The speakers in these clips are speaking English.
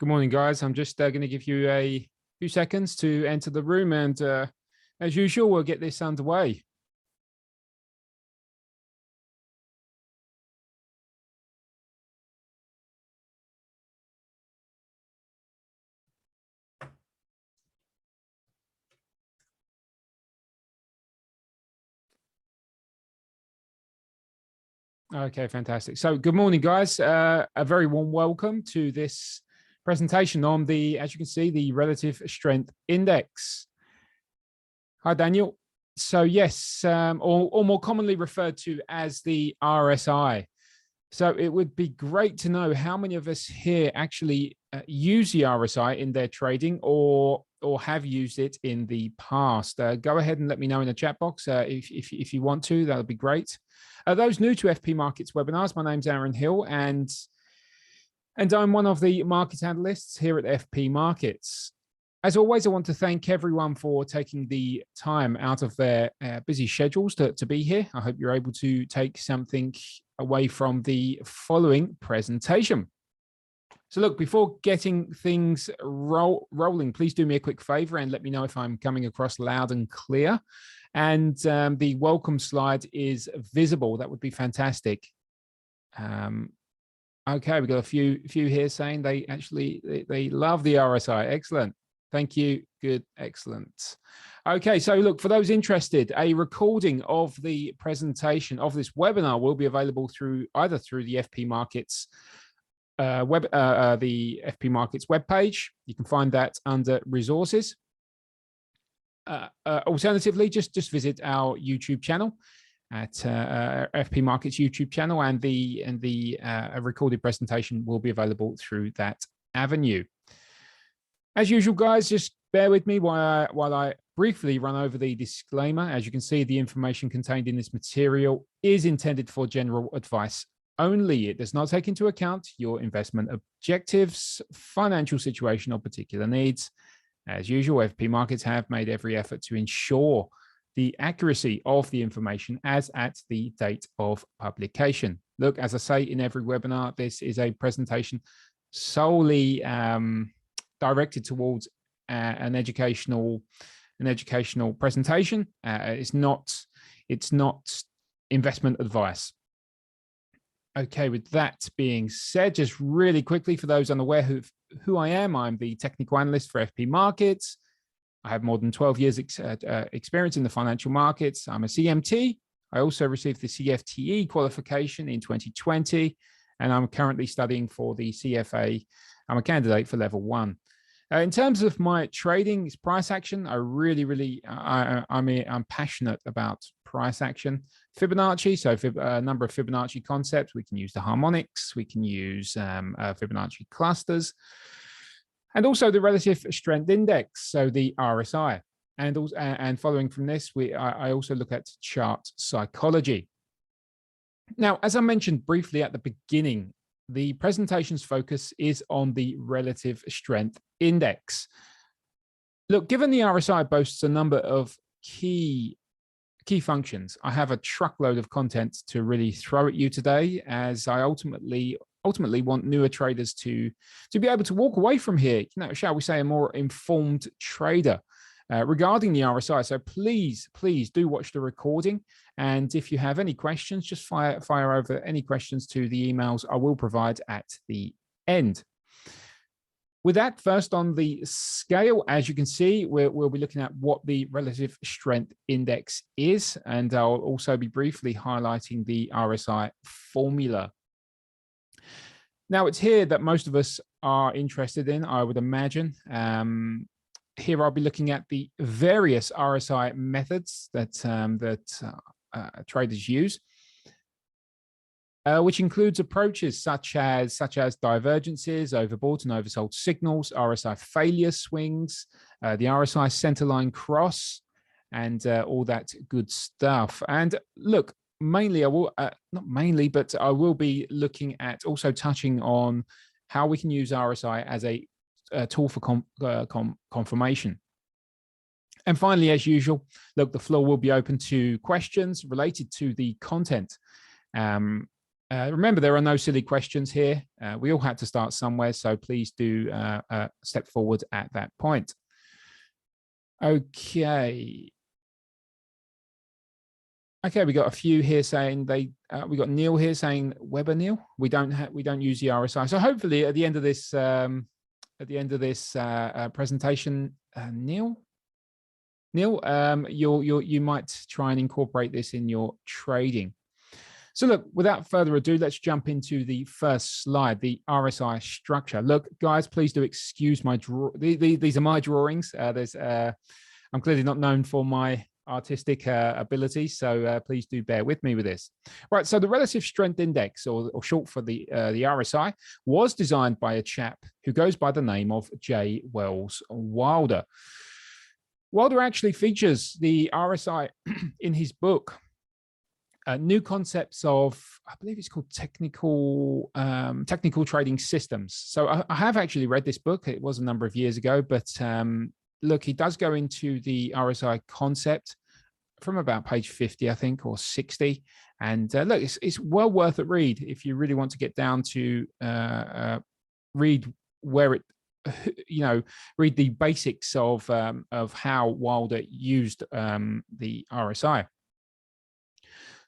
Good morning, guys. I'm just going to give you a few seconds to enter the room, and as usual, we'll get this underway. Okay, fantastic. So good morning, guys. A very warm welcome to this presentation on the, as you can see, the Relative Strength Index. Hi, Daniel. So yes, or more commonly referred to as the RSI. So it would be great to know how many of us here actually use the RSI in their trading or have used it in the past. Go ahead and let me know in the chat box if you want to. That would be great. Those new to FP Markets webinars, my name's Aaron Hill, and I'm one of the market analysts here at FP Markets. As always, I want to thank everyone for taking the time out of their busy schedules to be here. I hope you're able to take something away from the following presentation. So look, before getting things rolling, please do me a quick favor and let me know if I'm coming across loud and clear. And the welcome slide is visible. That would be fantastic. Okay, we've got a few here saying they love the RSI. Excellent. Thank you. Good. Excellent. Okay, so look, for those interested, a recording of the presentation of this webinar will be available either through the FP Markets the FP Markets webpage. You can find that under resources. Alternatively, just visit our YouTube channel at FP Markets YouTube channel, and the recorded presentation will be available through that avenue. As usual, guys, just bear with me while I briefly run over the disclaimer. As you can see, the information contained in this material is intended for general advice only. It does not take into account your investment objectives, financial situation, or particular needs. As usual, FP Markets have made every effort to ensure the accuracy of the information as at the date of publication. Look, as I say in every webinar, this is a presentation solely directed towards an educational presentation. It's not investment advice. Okay, with that being said, just really quickly for those unaware who I am, I'm the technical analyst for FP Markets. I have more than 12 years experience in the financial markets. I'm a CMT. I also received the CFTe qualification in 2020, and I'm currently studying for the CFA. I'm a candidate for level 1. In terms of my trading, it's price action. I'm passionate about price action. Fibonacci, so a number of Fibonacci concepts. We can use the harmonics. We can use Fibonacci clusters. And also the Relative Strength Index, so the RSI. And following from this, I also look at chart psychology. Now, as I mentioned briefly at the beginning, the presentation's focus is on the Relative Strength Index. Look, given the RSI boasts a number of key functions, I have a truckload of content to really throw at you today, as I ultimately want newer traders to be able to walk away from here, shall we say, a more informed trader regarding the RSI. So please do watch the recording. And if you have any questions, just fire over any questions to the emails I will provide at the end. With that, first on the scale, as you can see, we'll be looking at what the Relative Strength Index is, and I'll also be briefly highlighting the RSI formula. Now, it's here that most of us are interested in, I would imagine. Here I'll be looking at the various RSI methods that traders use, which includes approaches such as divergences, overbought and oversold signals, RSI failure swings, the RSI Centerline Cross, and all that good stuff. And look, mainly I will not mainly, but I will be looking at also touching on how we can use RSI as a tool for confirmation. And finally, as usual, look, the floor will be open to questions related to the content Remember, there are no silly questions here. We all had to start somewhere, so please do step forward at that point. Okay. Okay, we got a few here saying we got Neil here saying Weber Neil. We don't use the RSI. So hopefully at the end of this presentation, Neil, you might try and incorporate this in your trading. So look, without further ado, let's jump into the first slide, the RSI structure. Look, guys, please do excuse my these are my drawings. I'm clearly not known for my artistic ability, so please do bear with me with this. Right, so the relative strength index, or short for the RSI, was designed by a chap who goes by the name of J. Wells Wilder. Wilder actually features the RSI in his book, New Concepts of, I believe it's called Technical Trading Systems. So I have actually read this book. It was a number of years ago, but look, he does go into the RSI concept from about page 50, I think, or 60. And look, it's well worth a read if you really want to get down to read where it, read the basics of how Wilder used the RSI.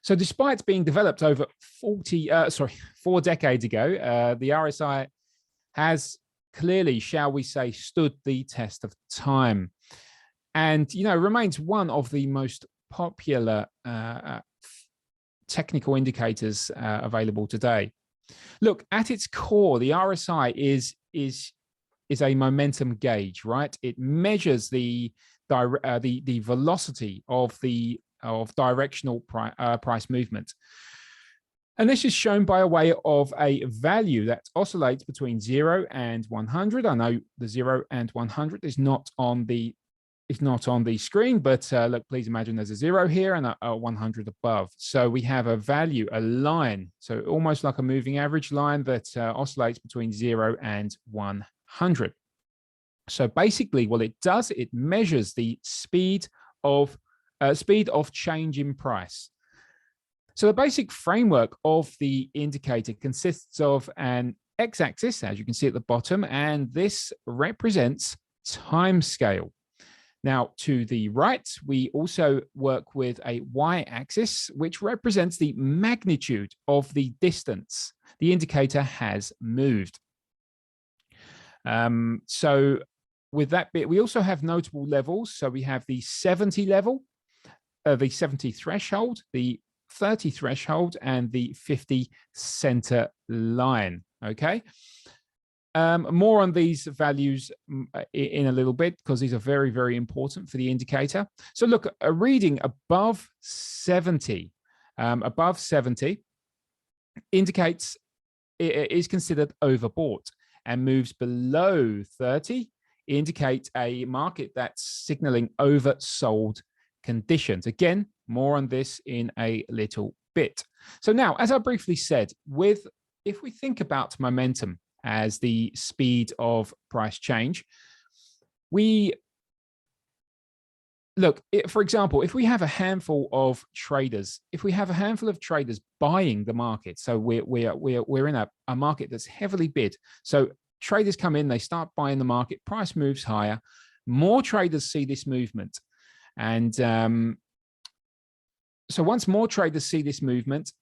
So despite being developed over 4 decades ago, the RSI has clearly, shall we say, stood the test of time, and remains one of the most popular technical indicators available today. Look, at its core, the RSI is a momentum gauge, right? It measures the velocity of directional price movement. And this is shown by a way of a value that oscillates between 0 and 100. I know the 0 and 100 is not on the screen, but look, please imagine there's a 0 here and a 100 above. So we have a value, a line, so almost like a moving average line that oscillates between 0 and 100. So basically, what it does, it measures the speed of change in price. So the basic framework of the indicator consists of an x-axis, as you can see at the bottom, and this represents time scale. Now, to the right, we also work with a y-axis, which represents the magnitude of the distance the indicator has moved. So with that bit, we also have notable levels. So we have the 70 level, the 70 threshold, the 30 threshold, and the 50 center line. Okay. More on these values in a little bit, because these are very, very important for the indicator. So look, a reading above 70 indicates it is considered overbought, and moves below 30 indicate a market that's signaling oversold conditions. Again, more on this in a little bit. So now, as I briefly said, if we think about momentum as the speed of price change, for example, if we have a handful of traders, buying the market, so we're in a market that's heavily bid. So traders come in, they start buying the market, price moves higher, more traders see this movement. And so once more traders see this movement,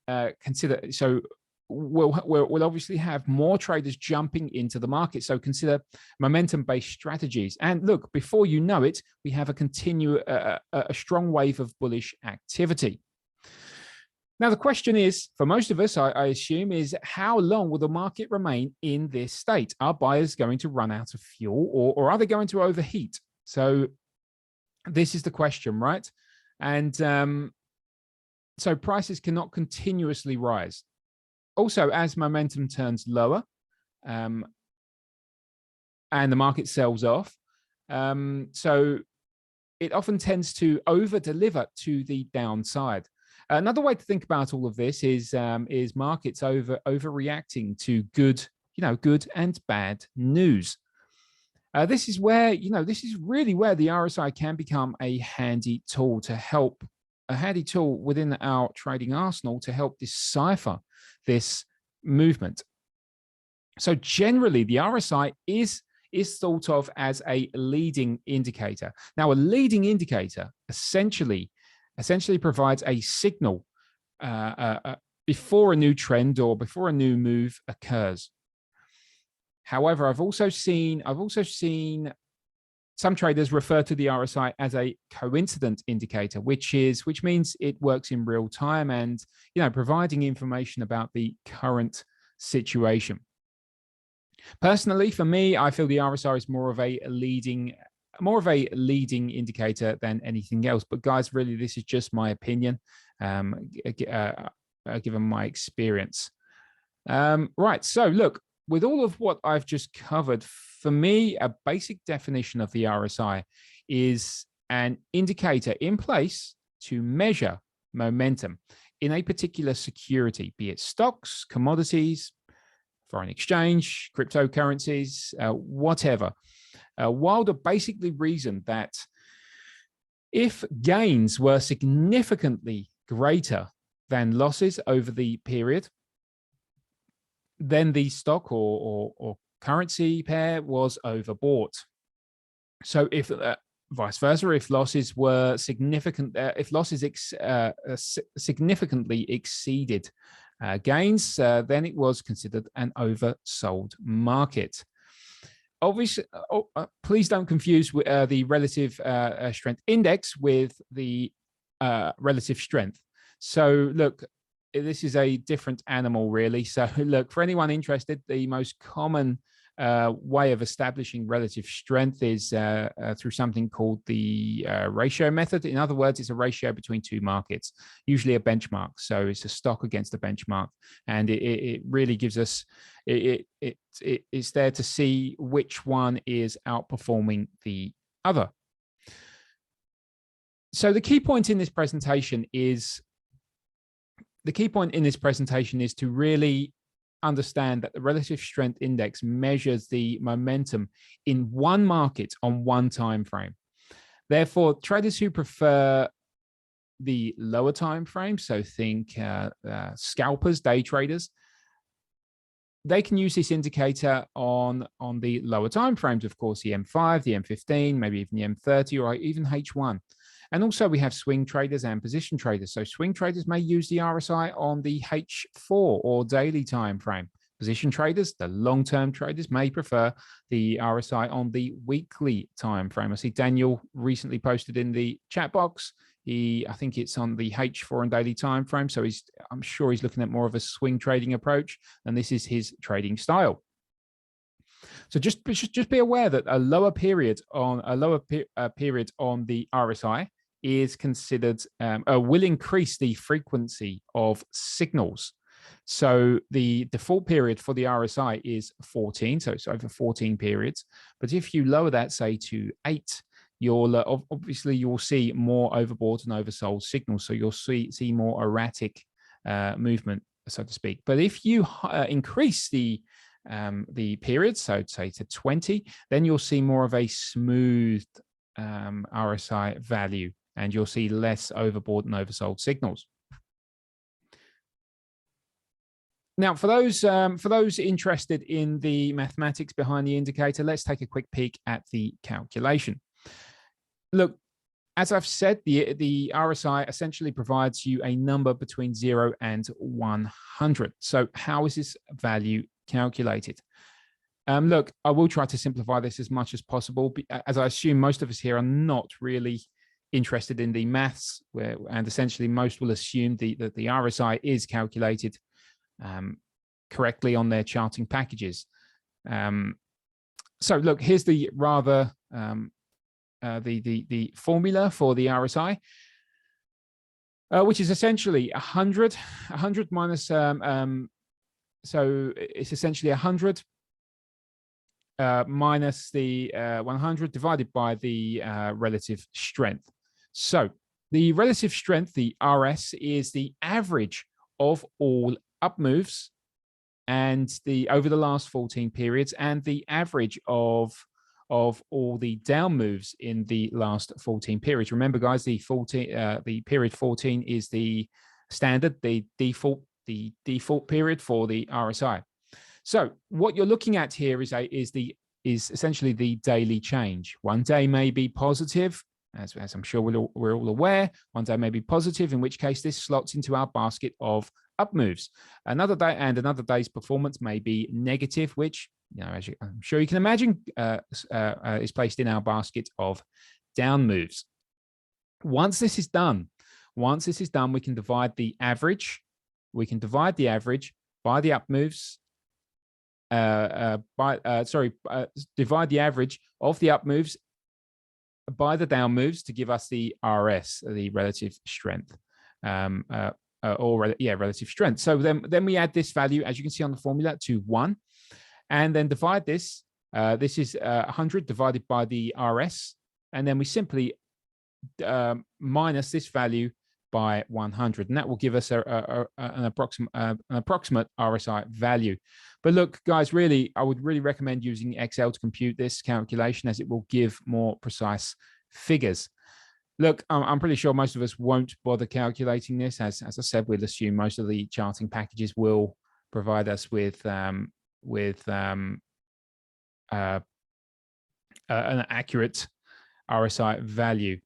we'll obviously have more traders jumping into the market. So consider momentum-based strategies. And look, before you know it, we have a strong wave of bullish activity. Now, the question is, for most of us, I assume, is how long will the market remain in this state? Are buyers going to run out of fuel, or are they going to overheat? So this is the question, right? And so prices cannot continuously rise. Also, as momentum turns lower and the market sells off, so it often tends to over-deliver to the downside. Another way to think about all of this is markets overreacting to good and bad news. This is really where the RSI can become a handy tool to help tool within our trading arsenal to help decipher this movement. So generally, the RSI is thought of as a leading indicator. Now, a leading indicator essentially provides a signal before a new trend or before a new move occurs. However, I've also seen some traders refer to the RSI as a coincident indicator, which means it works in real time and, providing information about the current situation. Personally, for me, I feel the RSI is more of a leading indicator than anything else. But guys, really, this is just my opinion, given my experience. Right. So look, with all of what I've just covered, for me, a basic definition of the RSI is an indicator in place to measure momentum in a particular security, be it stocks, commodities, foreign exchange, cryptocurrencies, whatever. Wilder basically reasoned that if gains were significantly greater than losses over the period, then the stock or currency pair was overbought. So if vice versa, if losses were significant, significantly exceeded gains, then it was considered an oversold market. Obviously, please don't confuse the relative strength index with the relative strength. So look, this is a different animal, really. So look, for anyone interested, the most common way of establishing relative strength is through something called the ratio method. In other words, it's a ratio between two markets, usually a benchmark. So it's a stock against a benchmark, and it really gives us it's there to see which one is outperforming the other. So the key point in this presentation is to really understand that the relative strength index measures the momentum in one market on one time frame. Therefore, traders who prefer the lower time frame, so think scalpers, day traders, they can use this indicator on the lower time frames, of course, the M5, the M15, maybe even the M30, or even H1. And also we have swing traders and position traders. So swing traders may use the RSI on the H4 or daily time frame. Position traders, the long-term traders, may prefer the RSI on the weekly time frame. I see Daniel recently posted in the chat box. I think it's on the H4 and daily time frame. So I'm sure he's looking at more of a swing trading approach, and this is his trading style. So just be aware that a lower period on the RSI is considered will increase the frequency of signals. So the default period for the RSI is 14, so it's over 14 periods. But if you lower that, say, to 8, obviously you'll see more overbought and oversold signals. So you'll see more erratic movement, so to speak. But if you increase the period, so say to 20, then you'll see more of a smooth RSI value, and you'll see less overbought and oversold signals. Now, for those interested in the mathematics behind the indicator, let's take a quick peek at the calculation. Look, as I've said, the RSI essentially provides you a number between 0 and 100. So how is this value calculated? Look, I will try to simplify this as much as possible, as I assume most of us here are not really interested in the maths, and essentially most will assume that the RSI is calculated correctly on their charting packages. So look, here's the the formula for the RSI, which is essentially 100 minus, so it's essentially 100 minus the 100 divided by the relative strength. So the relative strength, the RS, is the average of all up moves and over the last 14 periods, and the average of of all the down moves in the last 14 periods. Remember, guys, the period 14 is the standard, the default period for the RSI. So what you're looking at here is essentially the daily change. One day may be positive, as I'm sure we're all aware. One day may be positive, in which case this slots into our basket of up moves. Another day's performance may be negative, which, as I'm sure you can imagine, is placed in our basket of down moves. Once this is done, we can divide the average. We can divide the average by the up moves. Divide the average of the up moves by the down moves to give us the RS, the relative strength, relative strength. So then we add this value, as you can see on the formula, to 1, and then divide this. This is 100 divided by the RS, and then we simply minus this value by 100, and that will give us an approximate RSI value. But look, guys, really, I would really recommend using Excel to compute this calculation, as it will give more precise figures. Look, I'm pretty sure most of us won't bother calculating this. As I said, we'll assume most of the charting packages will provide us with an accurate RSI value.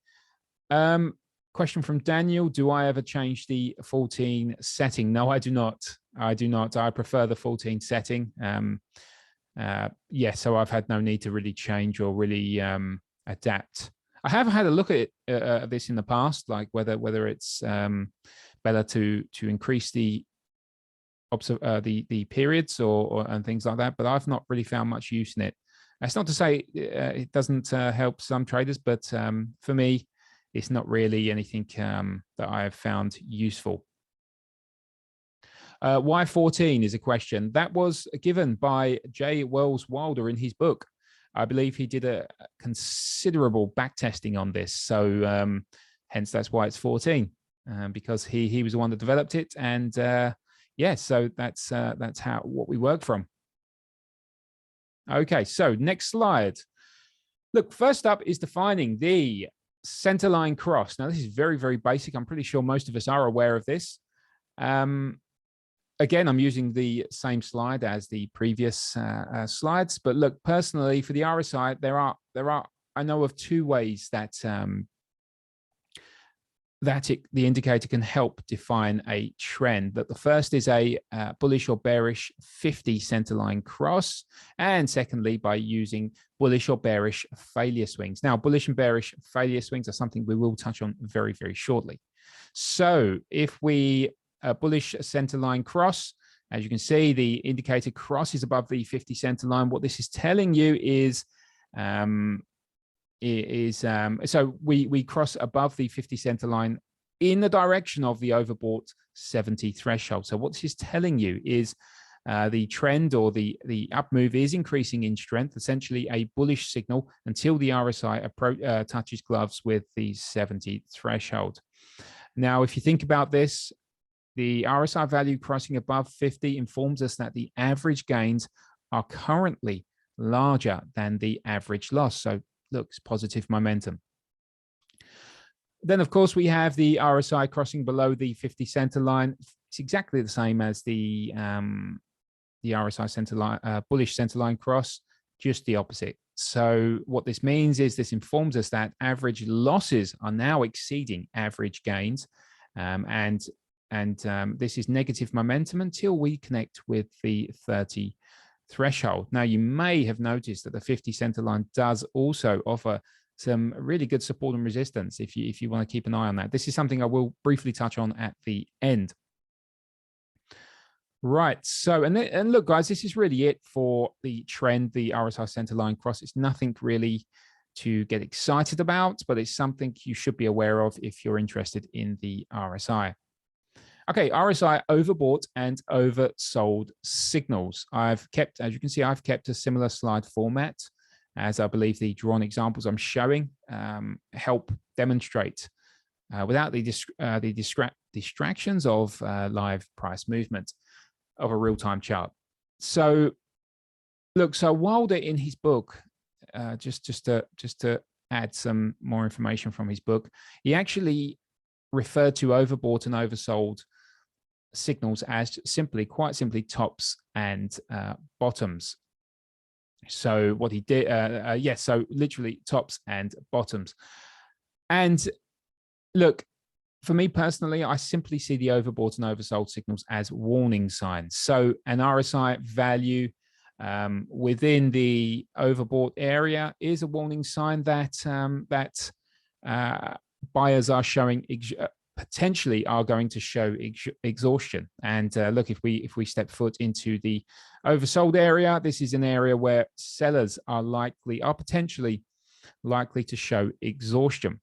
Question from Daniel: do I ever change the 14 setting? No, I do not. I prefer the 14 setting. So I've had no need to really change or really adapt. I have had a look at this in the past, like whether it's better to increase the periods and things like that, but I've not really found much use in it. That's not to say it doesn't help some traders, but for me, it's not really anything that I have found useful. Why 14 is a question that was given by J. Wells Wilder in his book. I believe he did a considerable backtesting on this, so hence that's why it's 14, because he was the one that developed it, and so that's what we work from. Okay, so next slide. Look, first up is defining the centerline cross. Now, this is very, very basic. I'm pretty sure most of us are aware of this. Again, I'm using the same slide as the previous slides, but look, personally, for the RSI, I know of 2 ways that the indicator can help define a trend. That the first is a bullish or bearish 50 centerline cross, and secondly, by using bullish or bearish failure swings. Now, bullish and bearish failure swings are something we will touch on very, very shortly. So if we bullish centerline cross, as you can see, the indicator crosses above the 50 centerline. What this is telling you is so we cross above the 50 centerline in the direction of the overbought 70 threshold. So what this is telling you is the trend or the up move is increasing in strength, essentially a bullish signal, until the RSI touches gloves with the 70 threshold. Now, if you think about this, the RSI value crossing above 50 informs us that the average gains are currently larger than the average loss. So looks positive momentum. Then, of course, we have the RSI crossing below the 50 center line. It's exactly the same as the RSI centerline, bullish centerline cross, just the opposite. So what this means is this informs us that average losses are now exceeding average gains, and this is negative momentum until we connect with the 30 threshold. Now, you may have noticed that the 50 center line does also offer some really good support and resistance if you want to keep an eye on that. This is something I will briefly touch on at the end. Right, so and look, guys, this is really it for the trend, the RSI centerline cross. It's nothing really to get excited about, but it's something you should be aware of if you're interested in the RSI. Okay, RSI overbought and oversold signals. As you can see, I've kept a similar slide format, as I believe the drawn examples I'm showing help demonstrate without the distractions of live price movement of a real-time chart. So look, so Wilder in his book just to add some more information from his book, he actually referred to overbought and oversold signals as quite simply tops and bottoms. So what he did, yes, so literally tops and bottoms. And look, for me personally, I simply see the overbought and oversold signals as warning signs. So an RSI value within the overbought area is a warning sign that buyers are showing potentially are going to show exhaustion. And look, if we step foot into the oversold area, this is an area where sellers are potentially likely to show exhaustion.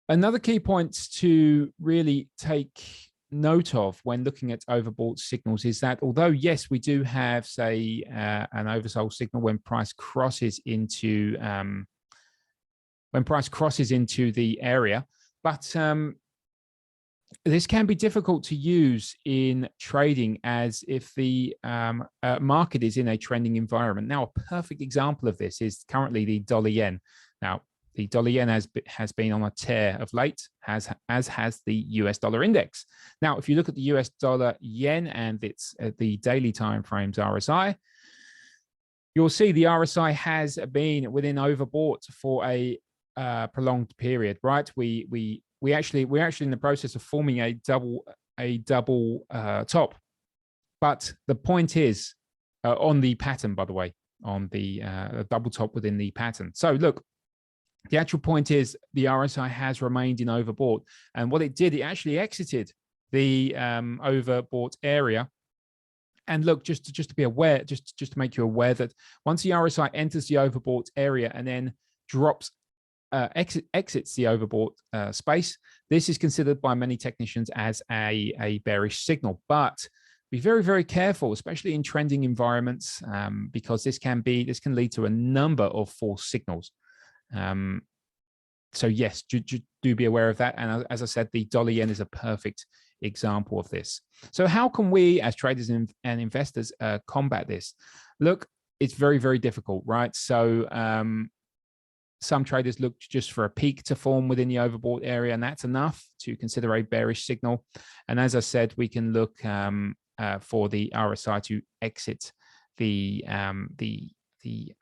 Another key point to really take note of when looking at overbought signals is that although, yes, we do have, say, an oversold signal when price crosses into the area, but this can be difficult to use in trading as if the market is in a trending environment. Now, a perfect example of this is currently the dollar yen. Now, the dollar yen has been on a tear of late, as has the US dollar index. Now, if you look at the US dollar yen and it's the daily time frames RSI, you'll see the RSI has been within overbought for a prolonged period, right? We're actually in the process of forming a double top, but the point is on the pattern, by the way, on the double top within the pattern. So look, the actual point is the RSI has remained in overbought, and what it did, it actually exited the overbought area. And look, just to be aware, just to make you aware that once the RSI enters the overbought area and then drops, exits the overbought space, this is considered by many technicians as a bearish signal. But be very, very careful, especially in trending environments, because this can lead to a number of false signals. So yes, do be aware of that. And as I said, the dollar yen is a perfect example of this. So how can we as traders and investors combat this? Look, it's very, very difficult, right? So some traders look just for a peak to form within the overbought area, and that's enough to consider a bearish signal. And as I said, we can look for the RSI to exit the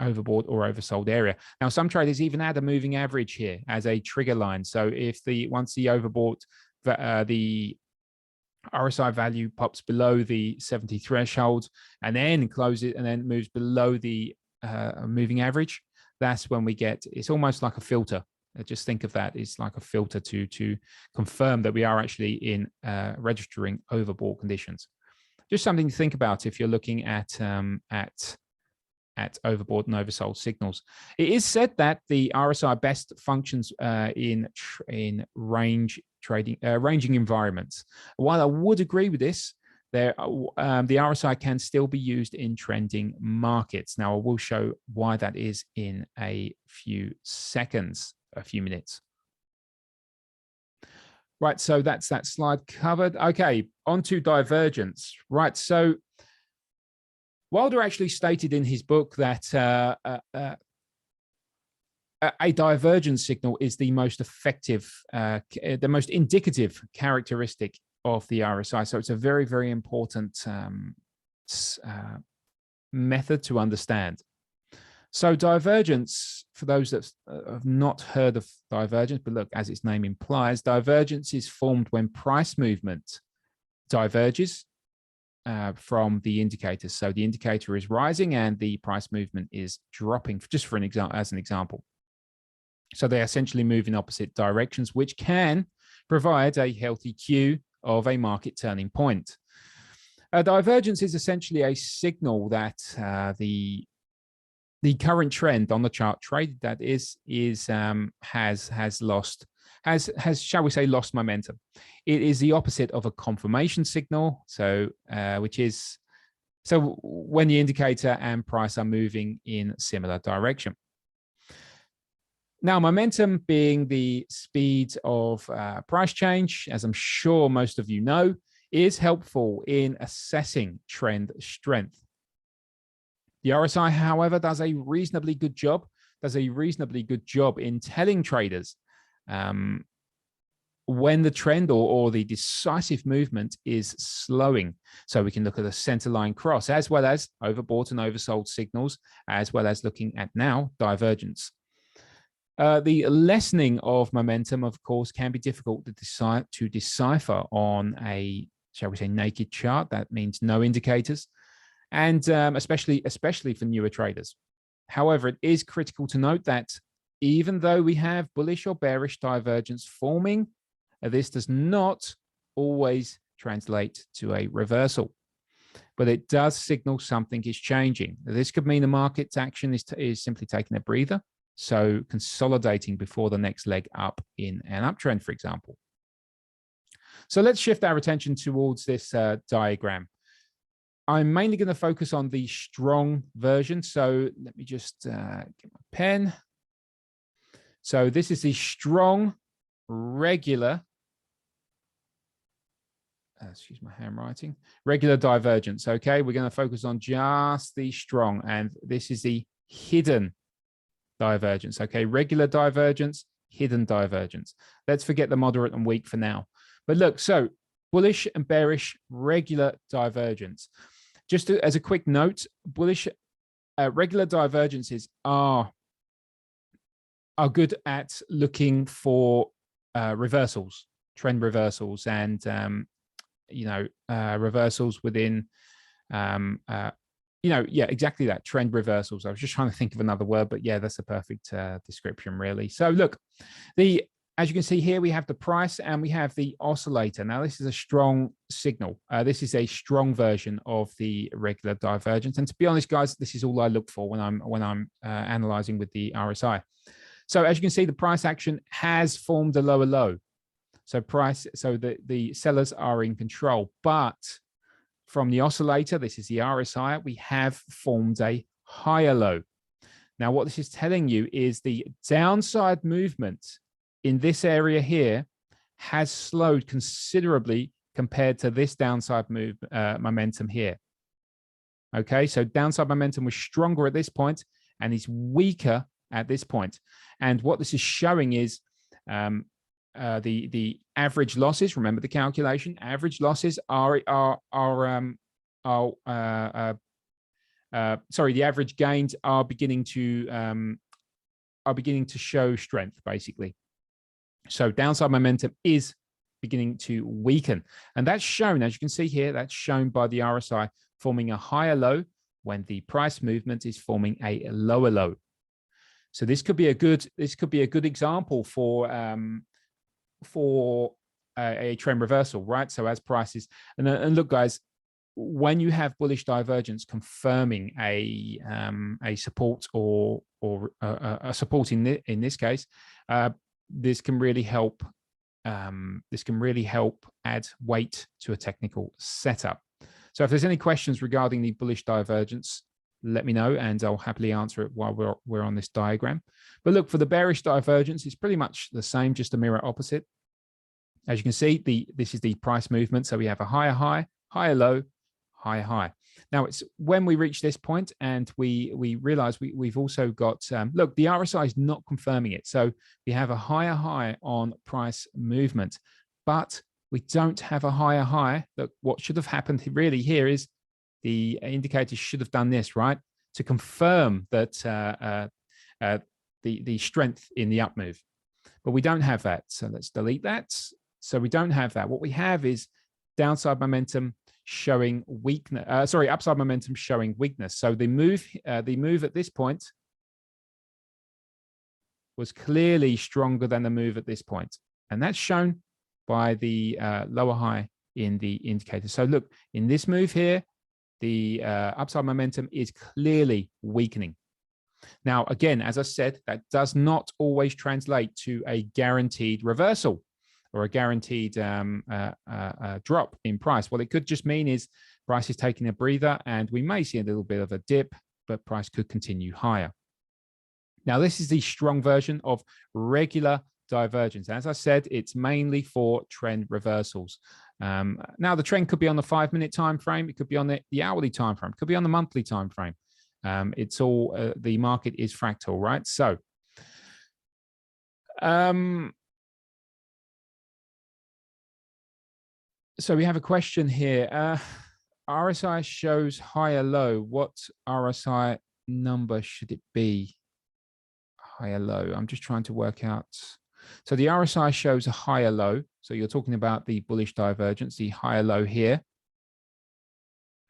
overbought or oversold area. Now, some traders even add a moving average here as a trigger line. So if once the overbought, the RSI value pops below the 70 threshold and then closes and then moves below the moving average, that's when we get, it's almost like a filter. Just think of that. It's like a filter to confirm that we are actually in registering overbought conditions. Just something to think about if you're looking at overbought and oversold signals. It is said that the RSI best functions in ranging environments. While I would agree with this, the RSI can still be used in trending markets. Now, I will show why that is in a few seconds, a few minutes. Right, so that's that slide covered. Okay, on to divergence. Right, so Wilder actually stated in his book that a divergence signal is the most effective, the most indicative characteristic of the RSI. So it's a very, very important method to understand. So divergence, for those that have not heard of divergence, but look, as its name implies, divergence is formed when price movement diverges from the indicators. So the indicator is rising and the price movement is dropping, just for an example, as an example. So they essentially move in opposite directions, which can provide a healthy cue of a market turning point. Divergence is essentially a signal that the current trend on the chart traded, that is shall we say, lost momentum. It is the opposite of a confirmation signal. So when the indicator and price are moving in similar direction. Now, momentum being the speed of price change, as I'm sure most of you know, is helpful in assessing trend strength. The RSI, however, does a reasonably good job in telling traders when the trend or the decisive movement is slowing. So we can look at a centerline cross, as well as overbought and oversold signals, as well as looking at now divergence. The lessening of momentum, of course, can be difficult to decipher on a, shall we say, naked chart. That means no indicators, and especially for newer traders. However, it is critical to note that even though we have bullish or bearish divergence forming, this does not always translate to a reversal, but it does signal something is changing. This could mean the market's action is simply taking a breather, so consolidating before the next leg up in an uptrend, for example. So let's shift our attention towards this diagram. I'm mainly going to focus on the strong version. So let me just get my pen. So this is the strong, regular, excuse my handwriting, regular divergence. Okay, we're going to focus on just the strong, and this is the hidden divergence. Okay, regular divergence, hidden divergence. Let's forget the moderate and weak for now. But look, so bullish and bearish regular divergence. Just as a quick note, bullish regular divergences are good at looking for reversals, trend reversals, and reversals within yeah, exactly that, trend reversals. I was just trying to think of another word, but yeah, that's a perfect description, really. So look, as you can see here, we have the price and we have the oscillator. Now, this is a strong signal. This is a strong version of the regular divergence. And to be honest, guys, this is all I look for when I'm analyzing with the RSI. So as you can see, the price action has formed a lower low. So the sellers are in control. But from the oscillator, this is the RSI, we have formed a higher low. Now, what this is telling you is the downside movement in this area here has slowed considerably compared to this downside momentum here. Okay, so downside momentum was stronger at this point and is weaker at this point. And what this is showing is the average losses. Remember the calculation. Average losses the average gains are beginning to show strength, basically. So downside momentum is beginning to weaken. And that's shown, as you can see here, that's shown by the RSI forming a higher low when the price movement is forming a lower low. So this could be a good example for a trend reversal, right? So as prices, and look, guys, when you have bullish divergence confirming a support or a support in this case, this can really help. This can really help add weight to a technical setup. So if there's any questions regarding the bullish divergence, let me know and I'll happily answer it while we're on this diagram. But look, for the bearish divergence, it's pretty much the same, just a mirror opposite. As you can see, this is the price movement. So we have a higher high, higher low, higher high. Now it's when we reach this point and we realize we've also got, look, the RSI is not confirming it. So we have a higher high on price movement, but we don't have a higher high. Look, what should have happened really here is the indicator should have done this, right? To confirm that the strength in the up move, but we don't have that. So let's delete that. So we don't have that. What we have is downside momentum showing weakness, upside momentum showing weakness. So the move at this point was clearly stronger than the move at this point. And that's shown by the lower high in the indicator. So look, in this move here, the upside momentum is clearly weakening. Now, again, as I said, that does not always translate to a guaranteed reversal or a guaranteed drop in price. What it could just mean is price is taking a breather and we may see a little bit of a dip, but price could continue higher. Now, this is the strong version of regular divergence. As I said, it's mainly for trend reversals. Now, the trend could be on the 5-minute time frame. It could be on the hourly time frame. It could be on the monthly time frame. It's all the market is fractal, right? So so we have a question here. RSI shows higher low. What RSI number should it be? Higher low. I'm just trying to work out. So the RSI shows a higher low. So you're talking about the bullish divergence, the higher low here.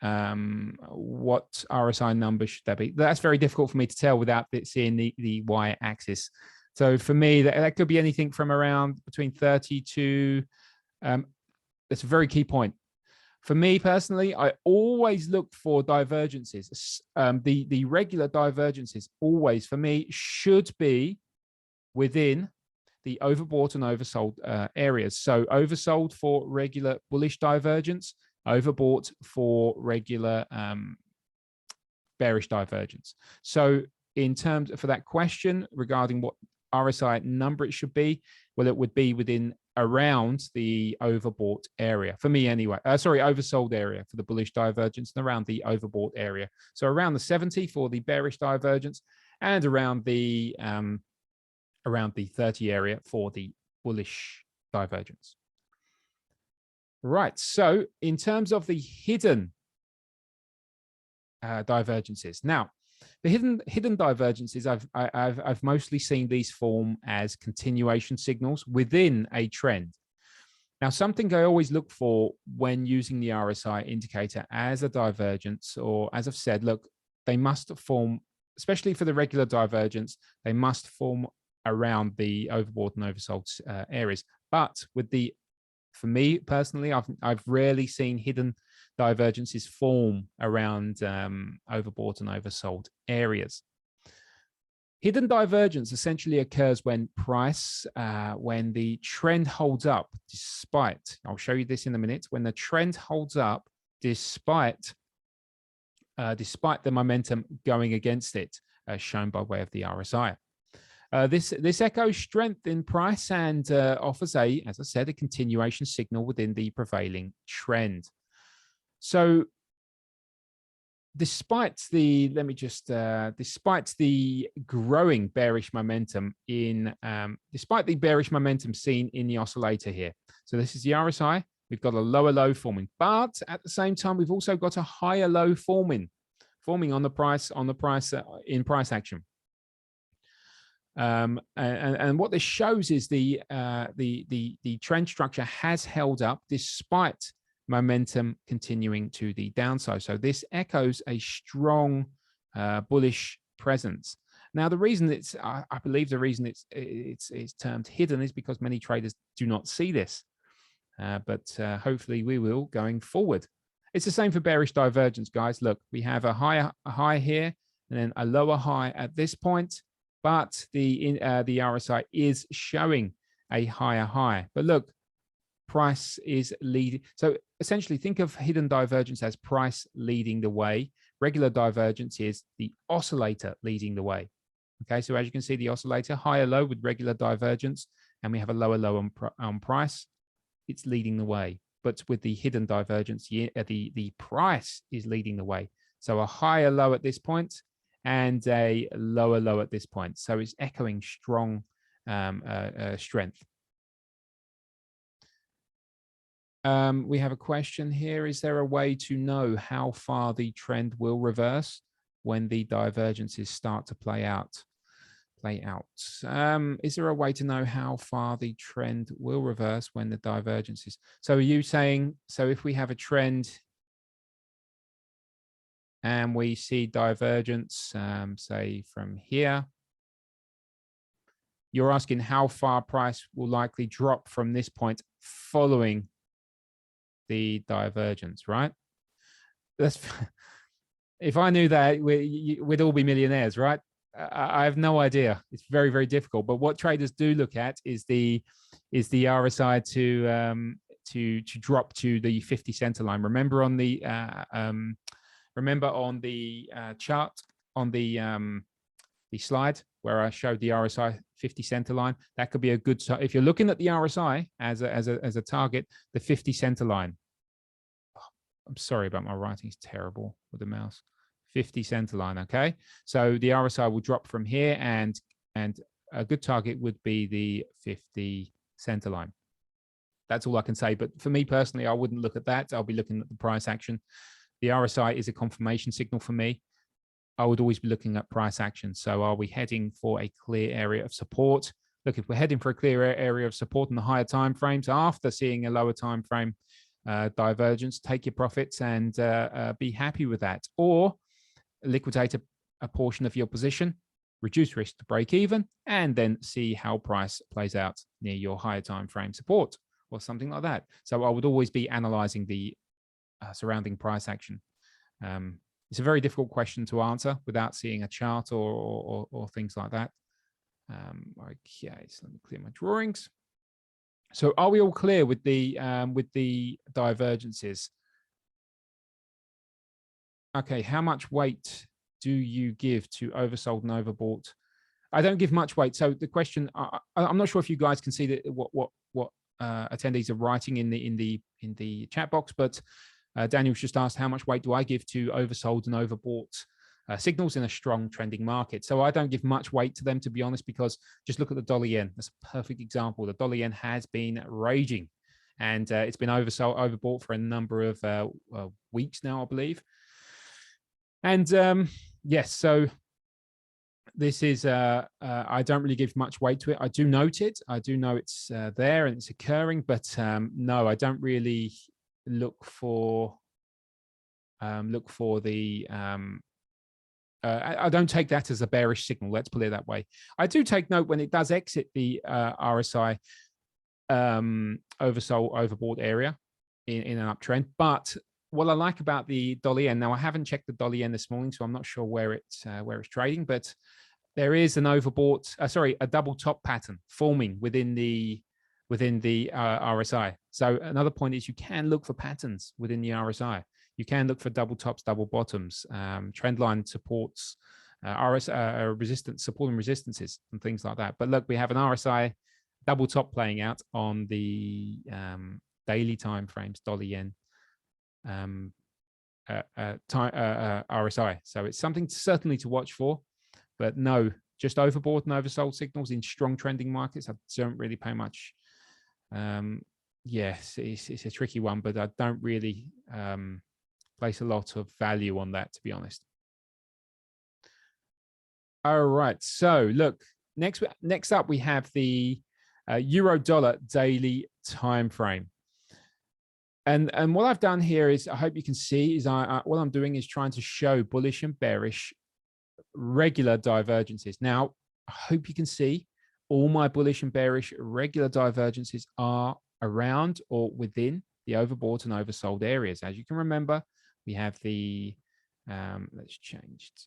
What RSI number should that be? That's very difficult for me to tell without seeing the y-axis. So for me, that could be anything from around between 30 to, that's a very key point. For me personally, I always look for divergences. The regular divergences always, for me, should be within the overbought and oversold areas. So oversold for regular bullish divergence, overbought for regular bearish divergence. So in terms for that question regarding what RSI number it should be, well, it would be within around the overbought area for me anyway. Sorry, oversold area for the bullish divergence and around the overbought area. So around the 70 for the bearish divergence and around the 30 area for the bullish divergence. Right. So in terms of the hidden divergences, now the hidden divergences, I've mostly seen these form as continuation signals within a trend. Now, something I always look for when using the RSI indicator as a divergence, or as I've said, look, they must form, especially for the regular divergence, they must form around the overbought and oversold areas. But with the, for me personally, I've rarely seen hidden divergences form around overbought and oversold areas. Hidden divergence essentially occurs when when the trend holds up despite, I'll show you this in a minute, when the trend holds up despite the momentum going against it, as shown by way of the RSI. This echoes strength in price and offers as I said, a continuation signal within the prevailing trend. So despite the, despite the growing bearish momentum despite the bearish momentum seen in the oscillator here. So this is the RSI. We've got a lower low forming, but at the same time, we've also got a higher low forming on the price, in price action. And what this shows is the trend structure has held up despite momentum continuing to the downside. So this echoes a strong bullish presence. Now, the reason I believe the reason it's termed hidden is because many traders do not see this, but hopefully we will going forward. It's the same for bearish divergence, guys. Look, we have a high here and then a lower high at this point, but the RSI is showing a higher high. But look, price is leading. So essentially think of hidden divergence as price leading the way. Regular divergence is the oscillator leading the way. Okay, so as you can see, the oscillator, higher low with regular divergence, and we have a lower low on price. It's leading the way. But with the hidden divergence, the price is leading the way. So a higher low at this point and a lower low at this point. So it's echoing strong strength. We have a question here. Is there a way to know how far the trend will reverse when the divergences start to play out? Is there a way to know how far the trend will reverse when the divergences? So are you saying, so if we have a trend and we see divergence, say from here, you're asking how far price will likely drop from this point following the divergence, right? That's, if I knew that, we'd all be millionaires, right? I have no idea. It's very, very difficult. But what traders do look at is the RSI to drop to the 50 center line. Remember on the chart on the slide where I showed the RSI 50 center line. That could be a good. If you're looking at the RSI as a target, the 50 center line. Oh, I'm sorry about my writing. It's terrible with the mouse. 50 centerline. Okay, so the RSI will drop from here, and a good target would be the 50 centerline. That's all I can say. But for me personally, I wouldn't look at that. I'll be looking at the price action. The RSI is a confirmation signal for me. I would always be looking at price action. So are we heading for a clear area of support? Look, if we're heading for a clear area of support in the higher time frames after seeing a lower time frame divergence, take your profits and be happy with that. Or liquidate a portion of your position, reduce risk to break even, and then see how price plays out near your higher time frame support or something like that. So I would always be analyzing the surrounding price action. It's a very difficult question to answer without seeing a chart or things like that. Okay, so let me clear my drawings. So are we all clear with the divergences? Okay, how much weight do you give to oversold and overbought? I don't give much weight. So the question, I'm not sure if you guys can see that what attendees are writing in the chat box, but Daniel's just asked how much weight do I give to oversold and overbought signals in a strong trending market. So I don't give much weight to them, to be honest, because just look at the dollar yen. That's a perfect example. The dollar yen has been raging, and it's been overbought for a number of weeks now, I believe. And yes, so this is, I don't really give much weight to it. I do note it. I do know it's there and it's occurring, but no, I don't really look for the, I don't take that as a bearish signal. Let's put it that way. I do take note when it does exit the RSI oversold, overbought area in an uptrend. But what I like about the dollar yen, now I haven't checked the dollar yen this morning, so I'm not sure where it's trading, but there is an overbought, a double top pattern forming within the RSI. So another point is you can look for patterns within the RSI. You can look for double tops, double bottoms, trend line supports, resistance, support and resistances, and things like that. But look, we have an RSI double top playing out on the daily time frames, dollar yen RSI. So it's something certainly to watch for, but no, just overbought and oversold signals in strong trending markets, I don't really pay much. Yes, it's a tricky one, but I don't really place a lot of value on that, to be honest. All right, so look, next up we have the euro dollar daily time frame. And what I've done here is, I hope you can see, is what I'm doing is trying to show bullish and bearish regular divergences. Now, I hope you can see all my bullish and bearish regular divergences are around or within the overbought and oversold areas. As you can remember, we have the, let's change it.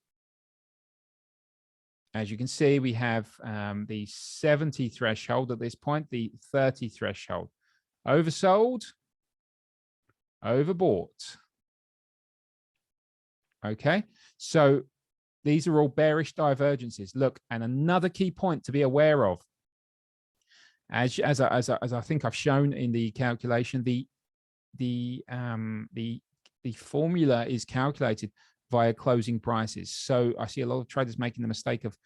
As you can see, we have the 70 threshold at this point, the 30 threshold, oversold, overbought. Okay, so these are all bearish divergences. Look, and another key point to be aware of, as I think I've shown in the calculation, the formula is calculated via closing prices. So I see a lot of traders making the mistake of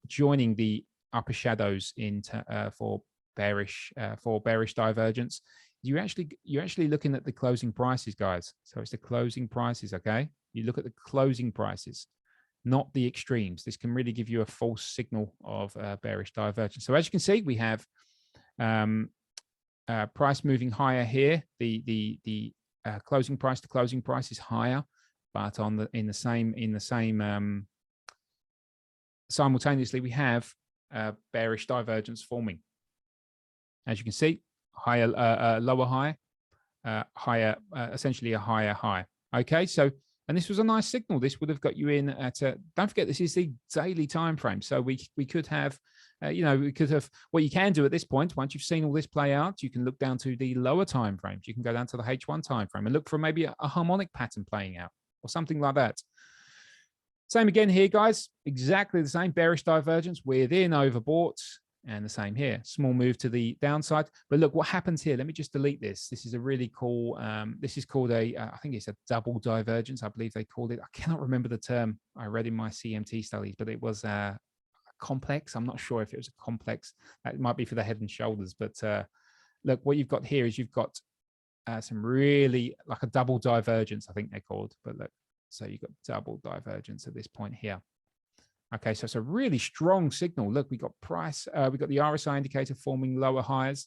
joining the upper shadows for bearish divergence. You're actually looking at the closing prices, guys. So it's the closing prices, okay? You look at the closing prices, not the extremes. This can really give you a false signal of bearish divergence. So as you can see, we have price moving higher here. The closing price to closing price is higher, but in the same simultaneously we have bearish divergence forming. As you can see, higher, lower high, higher, essentially a higher high. Okay, so, and this was a nice signal. This would have got you in at don't forget, this is the daily time frame. So we could have, we could have, what you can do at this point, once you've seen all this play out, you can look down to the lower time frames. You can go down to the H1 time frame and look for maybe a harmonic pattern playing out or something like that. Same again here, guys, exactly the same, bearish divergence within overbought, And the same here, small move to the downside. But look what happens here. Let me just delete this. This is a really cool, this is called a, I think it's a double divergence. I believe they called it. I cannot remember the term I read in my CMT studies, but it was complex. I'm not sure if it was a complex. It might be for the head and shoulders. But look, what you've got here is you've got some really like a double divergence, I think they're called. But look, so you've got double divergence at this point here. Okay, so it's a really strong signal. Look, we got price, we got the RSI indicator forming lower highs,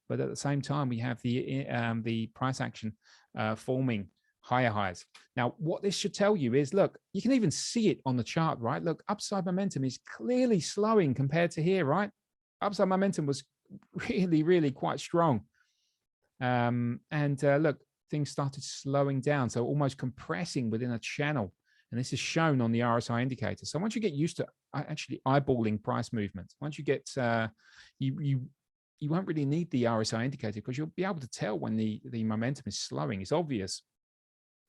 but at the same time, we have the price action forming higher highs. Now, what this should tell you is, look, you can even see it on the chart, right? Look, upside momentum is clearly slowing compared to here, right? Upside momentum was really, really quite strong. Look, things started slowing down, so almost compressing within a channel. And this is shown on the RSI indicator. So once you get used to actually eyeballing price movements, once you get, you won't really need the RSI indicator because you'll be able to tell when the momentum is slowing. It's obvious.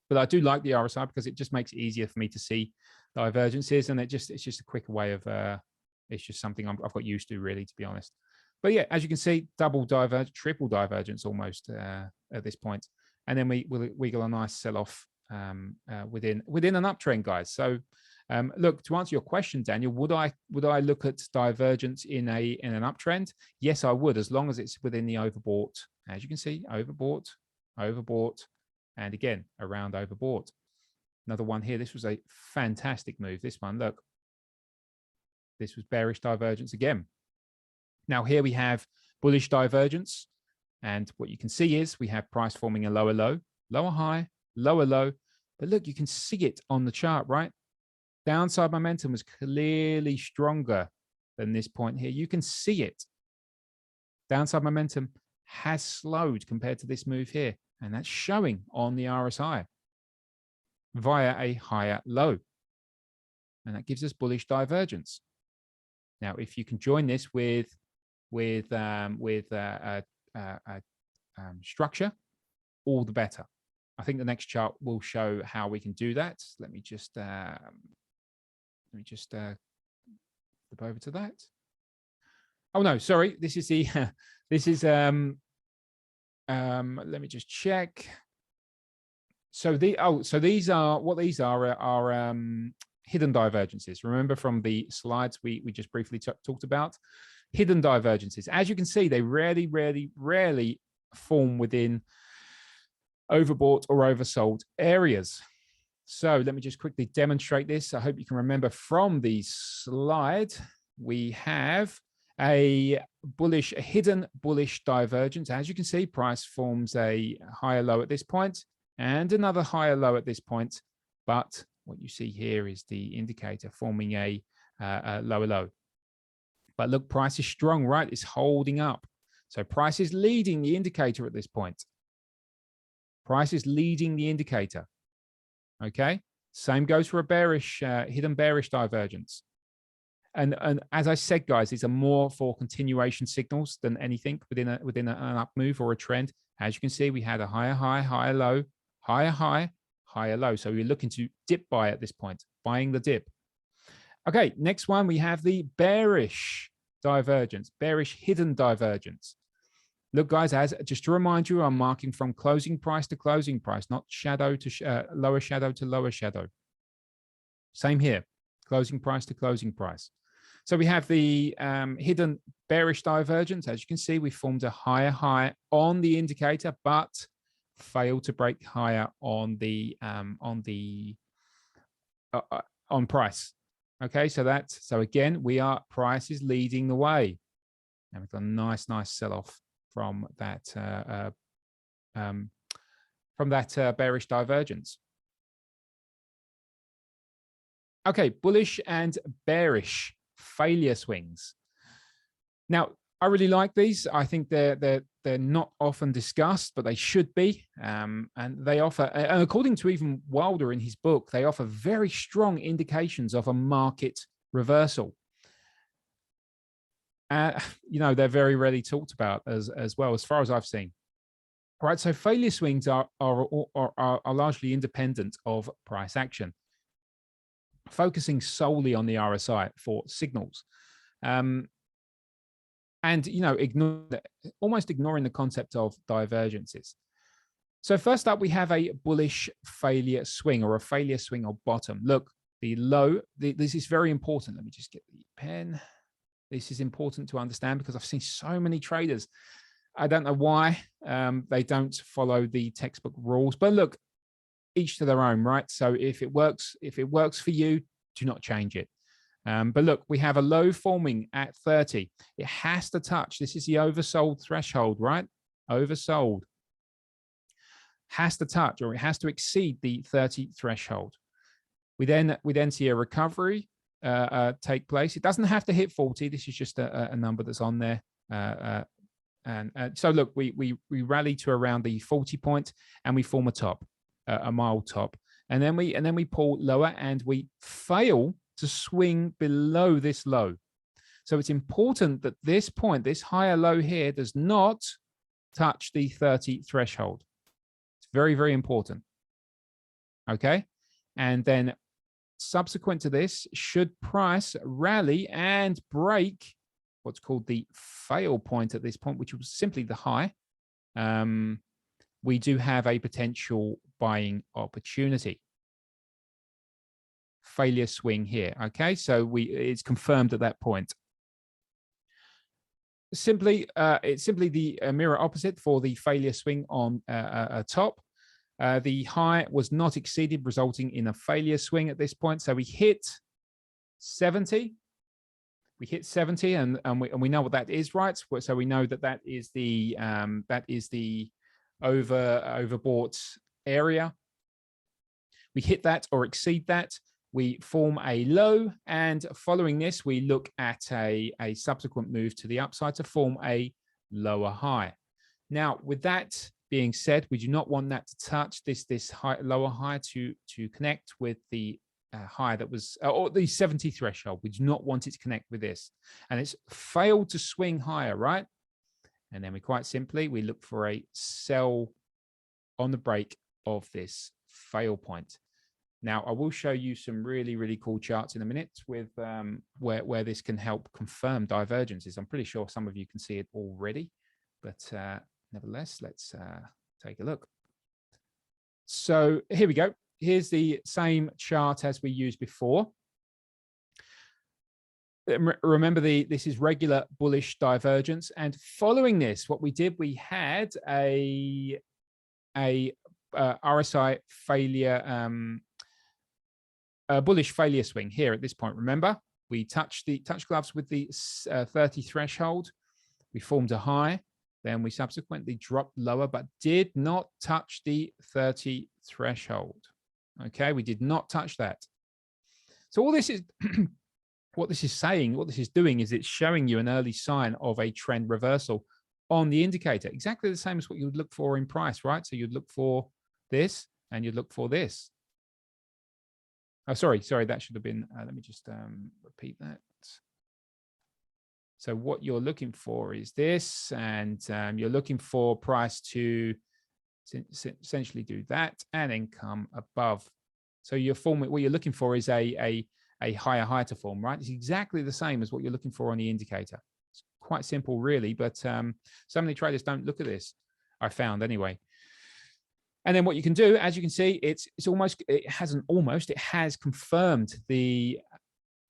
But I do like the RSI because it just makes it easier for me to see divergences, and it's just a quicker way of, it's just something I've got used to, really, to be honest. But yeah, as you can see, double divergence, triple divergence almost at this point. And then we got a nice sell-off within an uptrend, guys. So look, to answer your question, Daniel, would I look at divergence in an uptrend? Yes, I would, as long as it's within the overbought. As you can see, overbought, and again around overbought. Another one here. This was a fantastic move. This one, look, this was bearish divergence again. Now here we have bullish divergence, and what you can see is we have price forming a lower low, lower high, lower low. But look, you can see it on the chart, right? Downside momentum was clearly stronger than this point here. You can see it. Downside momentum has slowed compared to this move here, and that's showing on the RSI via a higher low, and that gives us bullish divergence. Now, if you can join this with structure, all the better. I think the next chart will show how we can do that. Let me just flip over to that. Oh no, sorry. This is the let me just check. So these are hidden divergences. Remember from the slides we just briefly talked about hidden divergences. As you can see, they rarely form within overbought or oversold areas. So let me just quickly demonstrate this. I hope you can remember from the slide, we have a hidden bullish divergence. As you can see, price forms a higher low at this point and another higher low at this point. But what you see here is the indicator forming a lower low. But look, price is strong, right? It's holding up. So price is leading the indicator at this point. Price is leading the indicator. Okay. Same goes for a bearish, hidden bearish divergence. And as I said, guys, these are more for continuation signals than anything within an up move or a trend. As you can see, we had a higher high, higher low, higher high, higher low. So we're looking to dip buy at this point, buying the dip. Okay, next one, we have the bearish divergence, bearish hidden divergence. Look, guys, just to remind you, I'm marking from closing price to closing price, not shadow to lower shadow to lower shadow. Same here, closing price to closing price. So we have the hidden bearish divergence. As you can see, we formed a higher high on the indicator, but failed to break higher on price. Okay, so again, price is leading the way, and we've got a nice sell-off from that bearish divergence. Okay, bullish and bearish failure swings. Now, I really like these. I think they're not often discussed, but they should be. And they offer, and according to even Wilder in his book, they offer very strong indications of a market reversal. You know, they're very rarely talked about as well, as far as I've seen. All right, so failure swings are largely independent of price action, focusing solely on the RSI for signals. and, you know, almost ignoring the concept of divergences. So first up, we have a bullish failure swing, or a failure swing or bottom. Look, the low, this is very important. Let me just get the pen. This is important to understand because I've seen so many traders. I don't know why they don't follow the textbook rules, but look, each to their own, right? So if it works for you, do not change it. But look, we have a low forming at 30. It has to touch. This is the oversold threshold, right? Oversold. Has to touch, or it has to exceed the 30 threshold. We then see a recovery take place. It doesn't have to hit 40. This is just a number that's on there. And so look, we rally to around the 40 point, and we form a top, a mild top, and then we pull lower, and we fail to swing below this low. So it's important that this point, this higher low here, does not touch the 30 threshold. Very, very important. Okay. And then subsequent to this, should price rally and break what's called the fail point at this point, which was simply the high, we do have a potential buying opportunity. Failure swing here. Okay. So it's confirmed at that point. It's simply the mirror opposite for the failure swing on a top. The high was not exceeded, resulting in a failure swing at this point. So we hit 70. We hit 70, and we know what that is, right? So we know that is the overbought area. We hit that or exceed that. We form a low, and following this, we look at a subsequent move to the upside to form a lower high. Now, with that being said, we do not want that to touch this lower high to connect with the high that was, or the 70 threshold. We do not want it to connect with this, and it's failed to swing higher, right? And then we quite simply, we look for a sell on the break of this fail point. Now, I will show you some really, really cool charts in a minute with where this can help confirm divergences. I'm pretty sure some of you can see it already, but nevertheless, let's take a look. So here we go. Here's the same chart as we used before. Remember, this is regular bullish divergence. And following this, what we did, we had a RSI failure, a bullish failure swing here at this point. Remember, we touched gloves with the 30 threshold. We formed a high. Then we subsequently dropped lower, but did not touch the 30 threshold. Okay, we did not touch that. So all this is, what this is saying, what this is doing is it's showing you an early sign of a trend reversal on the indicator. Exactly the same as what you would look for in price, right? So you'd look for this and you'd look for this. Oh, sorry, that should have been, let me just repeat that. So what you're looking for is this, and you're looking for price to essentially do that and then come above. So what you're looking for is a higher high to form, right? It's exactly the same as what you're looking for on the indicator. It's quite simple, really, but so many traders don't look at this, I found anyway. And then what you can do, as you can see, it has confirmed the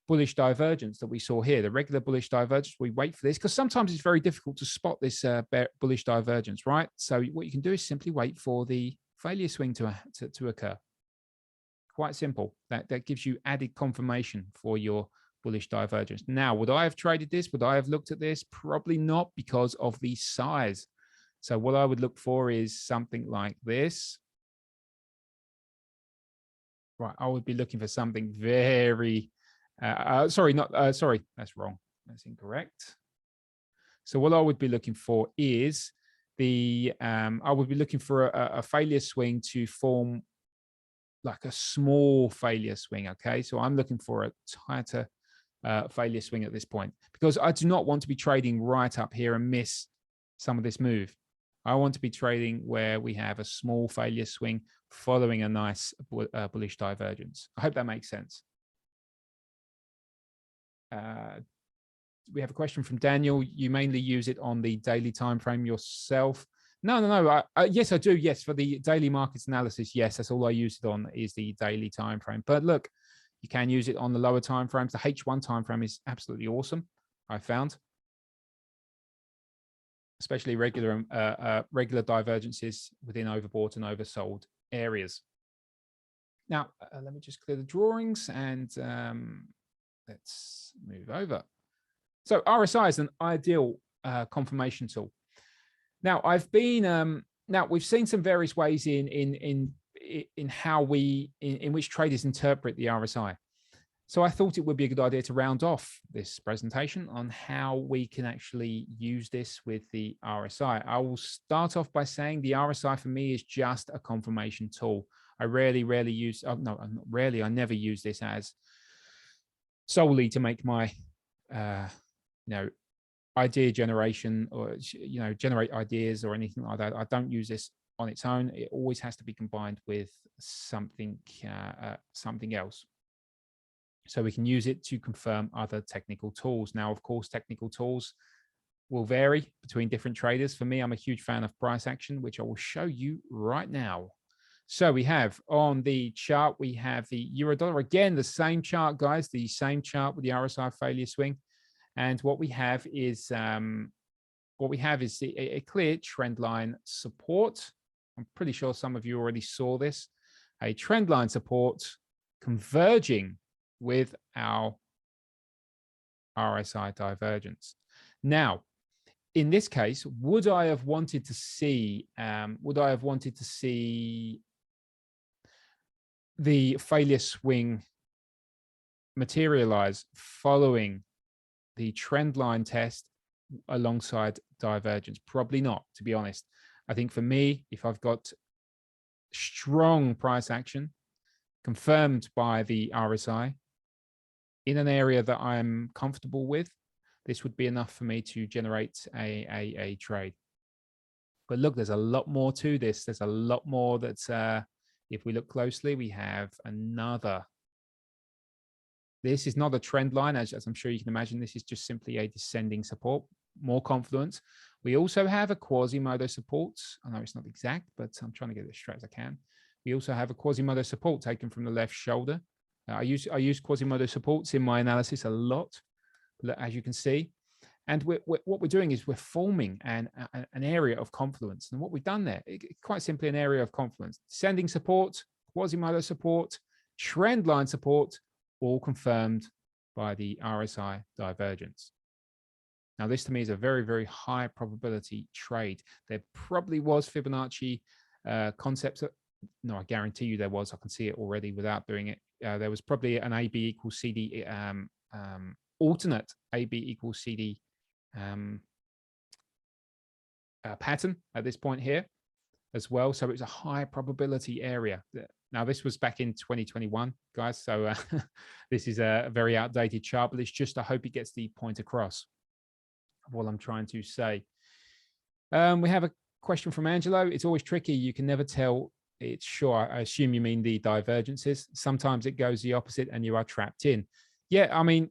bullish divergence that we saw here, the regular bullish divergence. We wait for this because sometimes it's very difficult to spot this bullish divergence, right? So what you can do is simply wait for the failure swing to occur. Quite simple. That gives you added confirmation for your bullish divergence. Now, would I have traded this? Would I have looked at this? Probably not, because of the size. So what I would look for is something like this. Right, I would be looking for something very, sorry, that's wrong. That's incorrect. So what I would be looking for is I would be looking for a failure swing to form like a small failure swing, okay? So I'm looking for a tighter failure swing at this point, because I do not want to be trading right up here and miss some of this move. I want to be trading where we have a small failure swing following a nice bullish divergence. I hope that makes sense. we have a question from Daniel. You mainly use it on the daily time frame yourself? No. Yes, I do. Yes, for the daily markets analysis. Yes, that's all I use it on is the daily time frame. But look, you can use it on the lower time frames. The H1 time frame is absolutely awesome, I found, especially regular divergences within overbought and oversold areas. Now, let me just clear the drawings and let's move over. So RSI is an ideal confirmation tool. Now, now we've seen some various ways in which traders interpret the RSI. So I thought it would be a good idea to round off this presentation on how we can actually use this with the RSI. I will start off by saying the RSI for me is just a confirmation tool. I rarely use, I never use this as solely to make my, idea generation or, generate ideas or anything like that. I don't use this on its own. It always has to be combined with something else. So we can use it to confirm other technical tools. Now, of course, technical tools will vary between different traders. For me, I'm a huge fan of price action, which I will show you right now. So we have on the chart, we have the euro dollar. Again, the same chart, guys, the same chart with the RSI failure swing. And what we have is a clear trend line support. I'm pretty sure some of you already saw this. A trend line support converging with our RSI divergence. Now, in this case, would I have wanted to see the failure swing materialize following the trend line test alongside divergence? Probably not, to be honest. I think for me, if I've got strong price action confirmed by the RSI in an area that I'm comfortable with, this would be enough for me to generate a trade. But look, there's a lot more to this. There's a lot more that's, if we look closely, we have another. This is not a trend line, as I'm sure you can imagine. This is just simply a descending support, more confluence. We also have a Quasimodo support. I know it's not exact, but I'm trying to get it as straight as I can. We also have a Quasimodo support taken from the left shoulder. I use Quasimodo supports in my analysis a lot, as you can see. And what we're doing is we're forming an area of confluence. And what we've done there, quite simply an area of confluence. Descending support, Quasimodo support, trend line support, all confirmed by the RSI divergence. Now, this to me is a very, very high probability trade. There probably was Fibonacci concepts. No, I guarantee you there was. I can see it already without doing it. There was probably an AB equals CD, alternate AB equals CD pattern at this point here as well. So it's a high probability area. Now, this was back in 2021, guys. So this is a very outdated chart, but it's just, I hope it gets the point across of what I'm trying to say. We have a question from Angelo. It's always tricky. You can never tell. It's sure. I assume you mean the divergences. Sometimes it goes the opposite and you are trapped in. Yeah, I mean,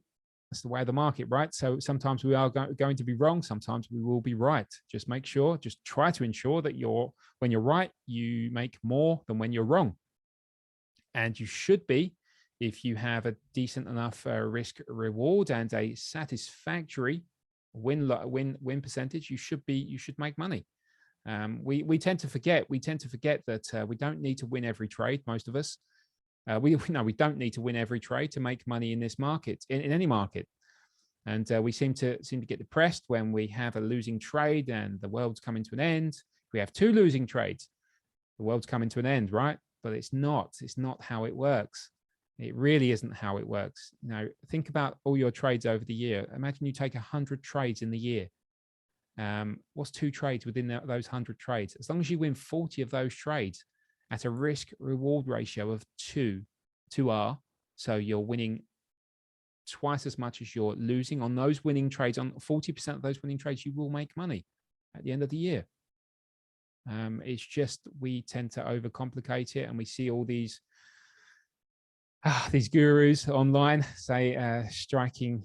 that's the way of the market, right? So sometimes we are going to be wrong. Sometimes we will be right. Just make sure, just try to ensure that when you're right, you make more than when you're wrong. And you should be, if you have a decent enough risk reward and a satisfactory win percentage, you should make money. We tend to forget that we don't need to win every trade. Most of us, we don't need to win every trade to make money in this market, in any market. And we seem to get depressed when we have a losing trade and the world's coming to an end. We have two losing trades, the world's coming to an end, right? But it's not how it works. It really isn't how it works. Think about all your trades over the year. Imagine you take 100 trades in the year. What's 2 trades within those 100 trades? As long as you win 40 of those trades at a risk reward ratio of 2R, so you're winning twice as much as you're losing on those winning trades. On 40% of those winning trades, you will make money at the end of the year. It's just we tend to overcomplicate it, and we see all these gurus online say striking,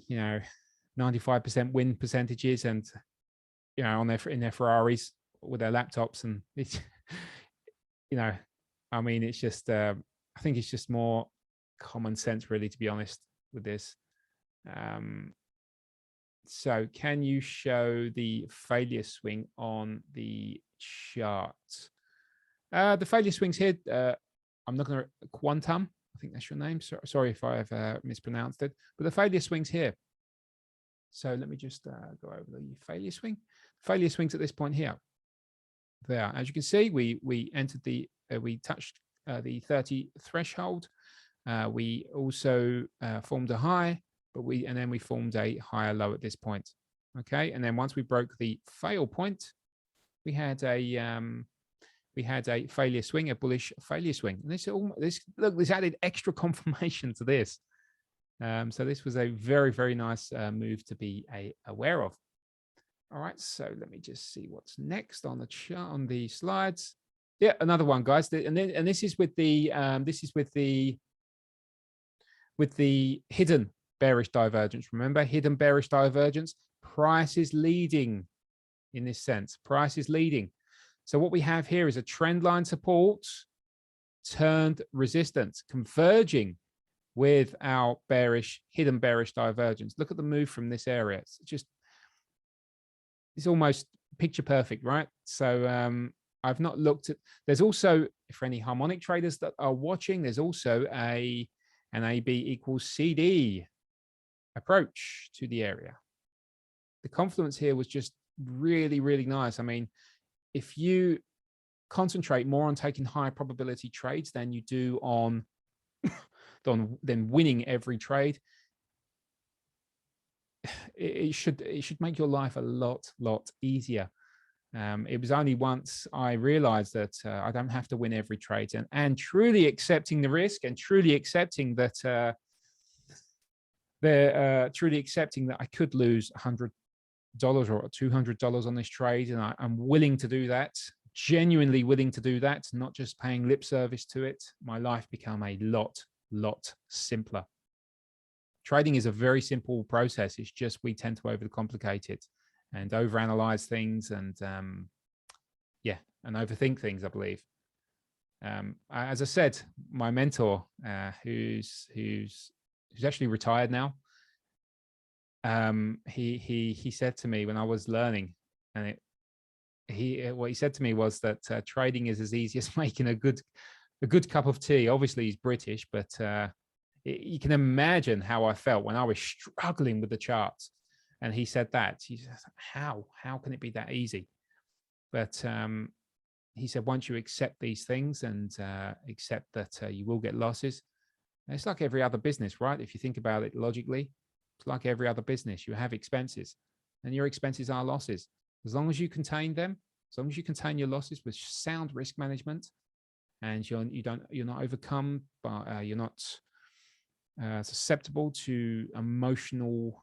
95% win percentages, and on in their Ferraris with their laptops, and it's I mean, it's just I think it's just more common sense, really, to be honest with this. So can you show the failure swing on the chart? The failure swings here, I'm not going to, Quantum, I think that's your name. Sorry if I've mispronounced it, but the failure swings here. So let me just go over the failure swing. Failure swings at this point here. There, as you can see, we entered the, we touched the 30 threshold. We also formed a high, but and then we formed a higher low at this point. Okay, and then once we broke the fail point, we had a failure swing, a bullish failure swing. And this added extra confirmation to this. So this was a very, very nice move to be aware of. All right, so let me just see what's next on the chart, on the slides. Yeah, another one, guys. And this is with the hidden bearish divergence. Remember, hidden bearish divergence. Price is leading in this sense. Price is leading. So what we have here is a trend line support turned resistance, converging with our hidden bearish divergence. Look at the move from this area. It's almost picture perfect, right? So I've not looked at, there's also, for any harmonic traders that are watching, there's also an AB equals CD approach to the area. The confluence here was just really, really nice. I mean, if you concentrate more on taking high probability trades than you do on then winning every trade, it should make your life a lot easier. It was only once I realized that I don't have to win every trade, and truly accepting the risk, and truly accepting that truly accepting that I could lose $100 or $200 on this trade, and I'm willing to do that, genuinely willing to do that, not just paying lip service to it. My life became a lot simpler. Trading is a very simple process. It's just we tend to overcomplicate it and overanalyze things, and and overthink things, I believe. As I said, my mentor, who's actually retired now, he said to me when I was learning, and what he said to me was that trading is as easy as making a good cup of tea. Obviously, he's British, but you can imagine how I felt when I was struggling with the charts. And he said that. He said, how can it be that easy? But he said, once you accept these things and accept that you will get losses, it's like every other business, right? If you think about it logically, it's like every other business. You have expenses, and your expenses are losses. As long as you contain them, as long as you contain your losses with sound risk management, and you're not overcome, but you're not susceptible to emotional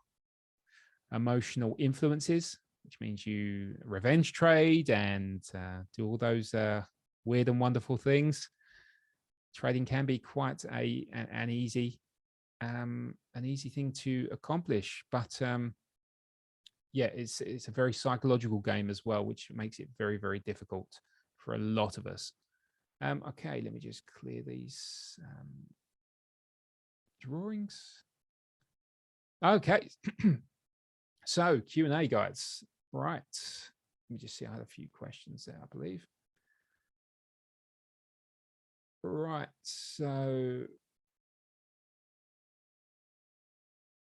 influences, which means you revenge trade and do all those weird and wonderful things. Trading can be quite an easy thing to accomplish, but yeah, it's a very psychological game as well, which makes it very, very difficult for a lot of us. Okay, let me just clear these drawings. Okay, so Q&A, guys. Right, let me just see. I had a few questions there, I believe. Right, so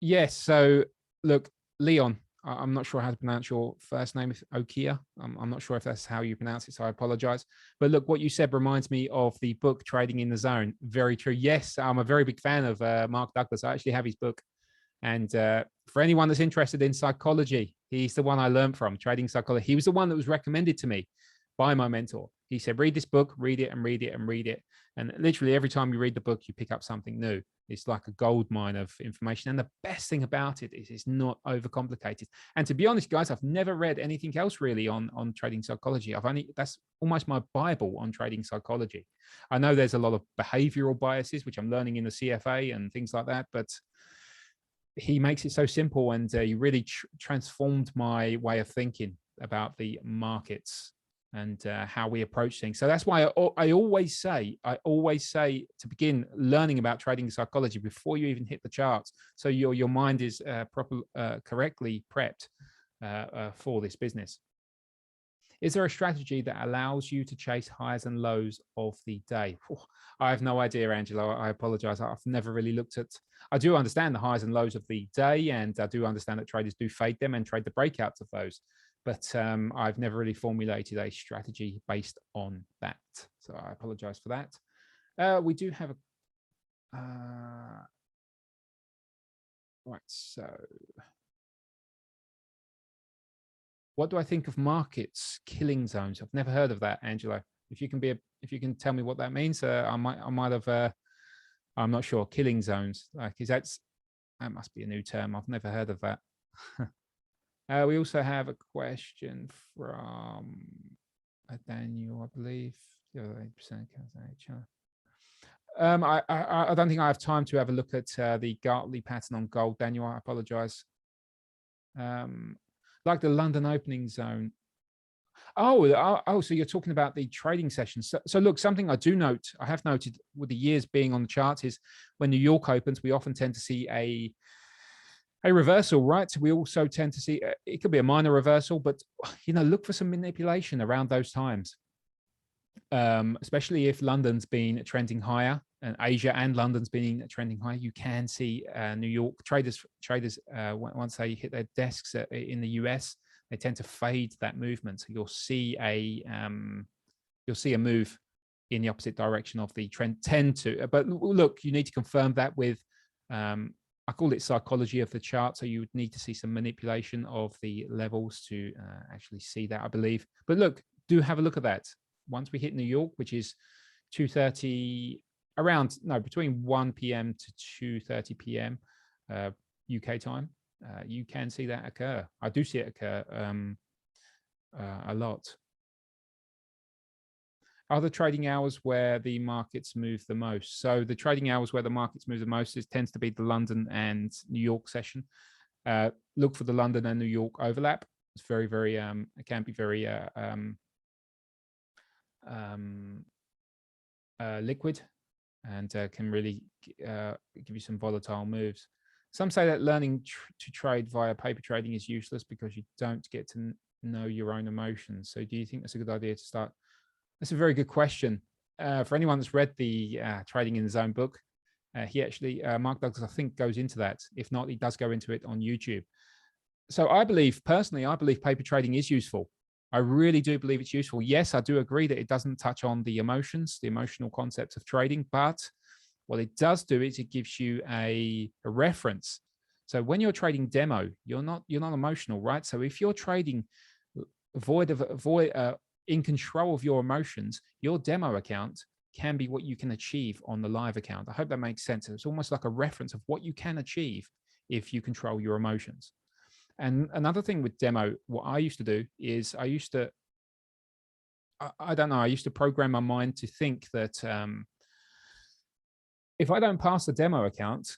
yes, so look, Leon, I'm not sure how to pronounce your first name, Okia. I'm not sure if that's how you pronounce it, so I apologize. But look, what you said reminds me of the book Trading in the Zone. Very true. Yes, I'm a very big fan of Mark Douglas. I actually have his book. And for anyone that's interested in psychology, he's the one I learned from, Trading Psychology. He was the one that was recommended to me by my mentor. He said, read this book, read it and read it and read it. And literally every time you read the book, you pick up something new. It's like a gold mine of information. And the best thing about it is it's not overcomplicated. And to be honest, guys, I've never read anything else really on trading psychology. That's almost my Bible on trading psychology. I know there's a lot of behavioral biases, which I'm learning in the CFA and things like that, but he makes it so simple, and he really transformed my way of thinking about the markets and how we approach things. So that's why I always say to begin learning about trading psychology before you even hit the charts, so your mind is correctly prepped for this business. Is there a strategy that allows you to chase highs and lows of the day? I have no idea, Angela. I apologize. I've never really looked at, I do understand the highs and lows of the day, and I do understand that traders do fade them and trade the breakouts of those. But I've never really formulated a strategy based on that. So I apologize for that. We do have a, right, so. What do I think of markets killing zones? I've never heard of that, Angelo. If you can tell me what that means, I might have. I'm not sure. Killing zones, like, that must be a new term. I've never heard of that. We also have a question from Daniel, I believe. 8%. I don't think I have time to have a look at the Gartley pattern on gold, Daniel. I apologize. Like the London opening zone. Oh, so you're talking about the trading sessions. So look, something I have noted with the years being on the charts is when New York opens, we often tend to see a reversal, right? So we also tend to see, it could be a minor reversal, but look for some manipulation around those times. Especially if London's been trending higher, and Asia and London's been trending higher, you can see New York traders once they hit their desks in the US, they tend to fade that movement. So you'll see a move in the opposite direction of the trend. But look, you need to confirm that with I call it psychology of the chart. So you would need to see some manipulation of the levels to actually see that, I believe. But look, do have a look at that. Once we hit New York, which is 2:30 between 1 p.m. to 2:30 p.m. UK time, you can see that occur. I do see it occur a lot. Are the trading hours where the markets move the most? So the trading hours where the markets move the most tends to be the London and New York session. Look for the London and New York overlap. It's very, very, it can be very liquid, and can really give you some volatile moves. Some say that learning to trade via paper trading is useless because you don't get to know your own emotions. So do you think that's a good idea to start? That's a very good question. For anyone that's read the Trading in the Zone book, he actually, Mark Douglas, I think, goes into that. If not, he does go into it on YouTube. So personally, I believe paper trading is useful. I really do believe it's useful. Yes, I do agree that it doesn't touch on the emotions, the emotional concepts of trading, but what it does do is it gives you a reference. So when you're trading demo, you're not emotional, right? So if you're trading in control of your emotions, your demo account can be what you can achieve on the live account. I hope that makes sense. It's almost like a reference of what you can achieve if you control your emotions. And another thing with demo, what I used to do is I used to program my mind to think that if I don't pass the demo account,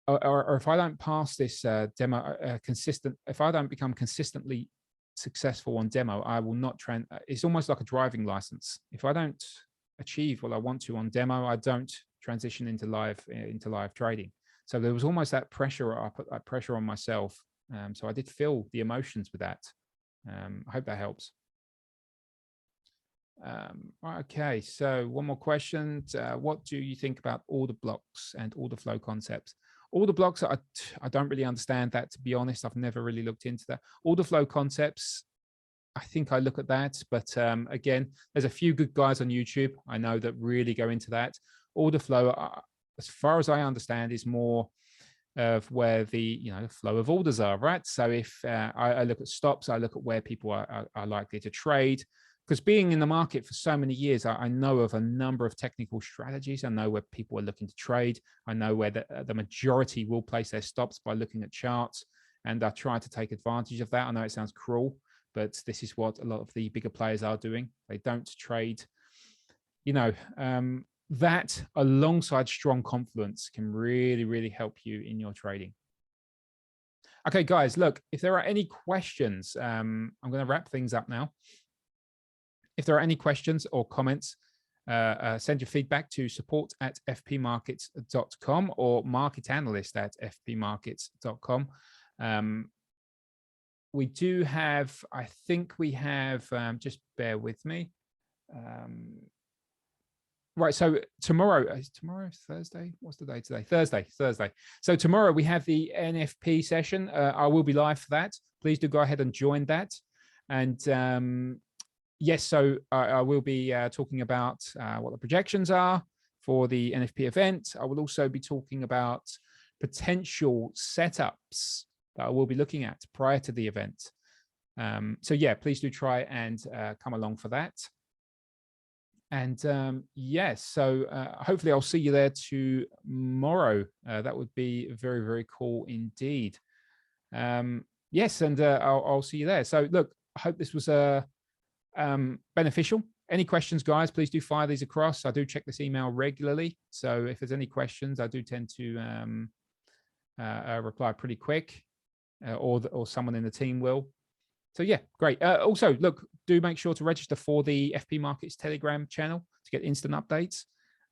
or if I don't pass this demo if I don't become consistently successful on demo, I will not it's almost like a driving license. If I don't achieve what I want to on demo, I don't transition into live trading. So there was almost that pressure. I put that pressure on myself. So I did feel the emotions with that. I hope that helps. Okay, so one more question. What do you think about order blocks and order flow concepts? Order blocks, I don't really understand that, to be honest. I've never really looked into that. Order flow concepts, I think I look at that. But again, there's a few good guys on YouTube I know that really go into that. Order flow, as far as I understand, is more of where the flow of orders are, right? So if I look at stops, I look at where people are likely to trade, because being in the market for so many years, I know of a number of technical strategies. I know where people are looking to trade. I know where the majority will place their stops by looking at charts, and I try to take advantage of that. I know it sounds cruel, but this is what a lot of the bigger players are doing. They don't trade, that alongside strong confluence can really, really help you in your trading. Okay, guys, look, if there are any questions, I'm going to wrap things up now. If there are any questions or comments, send your feedback to support@fpmarkets.com or marketanalyst@fpmarkets.com. We do have, I think we have, just bear with me. Right, so tomorrow, is tomorrow Thursday? What's the day today? Thursday. So tomorrow we have the NFP session. I will be live for that. Please do go ahead and join that. And yes, so I will be talking about what the projections are for the NFP event. I will also be talking about potential setups that I will be looking at prior to the event. So yeah, please do try and come along for that. And yes, so hopefully I'll see you there tomorrow. That would be very, very cool indeed. Yes, and I'll see you there. So look, I hope this was beneficial. Any questions, guys, please do fire these across. I do check this email regularly. So if there's any questions, I do tend to reply pretty quick, or someone in the team will. So yeah, great. Also, look, do make sure to register for the FP Markets Telegram channel to get instant updates.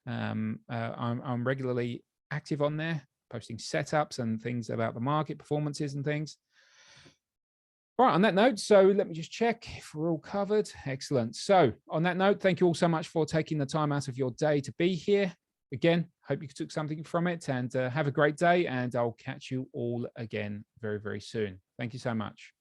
I'm regularly active on there, posting setups and things about the market performances and things. All right, on that note, so let me just check if we're all covered. Excellent. So on that note, thank you all so much for taking the time out of your day to be here. Again, hope you took something from it, and have a great day, and I'll catch you all again very, very soon. Thank you so much.